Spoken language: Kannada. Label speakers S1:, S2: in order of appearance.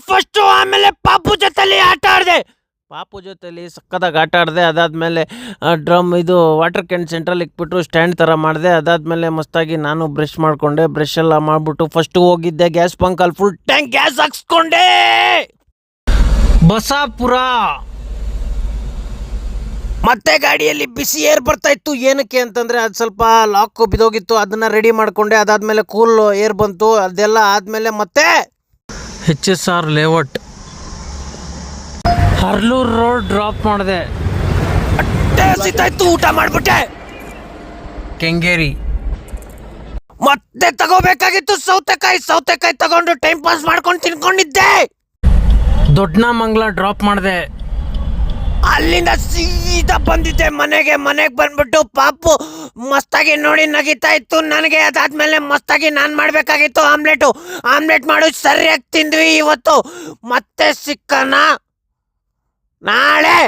S1: ಫಸ್ಟ್, ಆಮೇಲೆ ಪಾಪು ಜೊತೆಲಿ ಆಟ ಆಡಿದೆ. ಪಾಪು ಜೊತೆಲಿ ಸಕ್ಕದಾಗಿ ಆಟ ಆಡಿದೆ. ಅದಾದಮೇಲೆ ಡ್ರಮ್ ಇದು ವಾಟರ್ ಕ್ಯಾನ್ ಸೆಂಟ್ರಲ್ಲಿ ಇಕ್ಬಿಟ್ಟು ಸ್ಟ್ಯಾಂಡ್ ಥರ ಮಾಡಿದೆ. ಅದಾದಮೇಲೆ ಮಸ್ತಾಗಿ ನಾನು ಬ್ರಷ್ ಮಾಡಿಕೊಂಡೆ. ಬ್ರಷ್ ಎಲ್ಲ ಮಾಡಿಬಿಟ್ಟು ಫಸ್ಟು ಹೋಗಿದ್ದೆ ಗ್ಯಾಸ್ ಬಂಕಲ್ಲಿ ಫುಲ್ ಟ್ಯಾಂಕ್ ಗ್ಯಾಸ್ ಹಾಕ್ಸ್ಕೊಂಡೆ. ಬಸಾಪುರ ಮತ್ತೆ ಗಾಡಿಯಲ್ಲಿ ಬಿಸಿ ಏರ್ ಬರ್ತಾ ಇತ್ತು. ಏನಕ್ಕೆ ಅಂತಂದರೆ ಅದು ಸ್ವಲ್ಪ ಲಾಕ್ ಬಿದ್ದೋಗಿತ್ತು, ಅದನ್ನು ರೆಡಿ ಮಾಡಿಕೊಂಡೆ. ಅದಾದಮೇಲೆ ಕೂಲ್ ಏರ್ ಬಂತು. ಅದೆಲ್ಲ ಆದಮೇಲೆ ಮತ್ತೆ HSR ಲೇಔಟ್ ಹರ್ಲೂರು ರೋಡ್ ಡ್ರಾಪ್ ಮಾಡಿದೆ. ಇತ್ತು, ಊಟ ಮಾಡಿಬಿಟ್ಟೆ. ಕೆಂಗೇರಿ ಮತ್ತೆ ತಗೋಬೇಕಾಗಿತ್ತು ಸೌತೆಕಾಯಿ ತಗೊಂಡು ಟೈಮ್ ಪಾಸ್ ಮಾಡ್ಕೊಂಡು ತಿನ್ಕೊಂಡಿದ್ದೆ. ದೊಡ್ಡನಮಂಗಲ ಡ್ರಾಪ್ ಮಾಡಿದೆ. ಅಲ್ಲಿಂದ ಸೀದಾ ಬಂದಿದ್ದೆ ಮನೆಗೆ ಬಂದ್ಬಿಟ್ಟು ಪಾಪು ಮಸ್ತಾಗಿ ನೋಡಿ ನಗಿತಾ ಇತ್ತು ನನಗೆ. ಅದಾದ್ಮೇಲೆ ಮಸ್ತಾಗಿ ನಾನು ಮಾಡಬೇಕಾಗಿತ್ತು ಆಮ್ಲೆಟ್ ಮಾಡು. ಸರಿಯಾಗಿ ತಿಂದ್ವಿ ಇವತ್ತು. ಮತ್ತೆ ಸಿಕ್ಕನ ನಾಳೆ.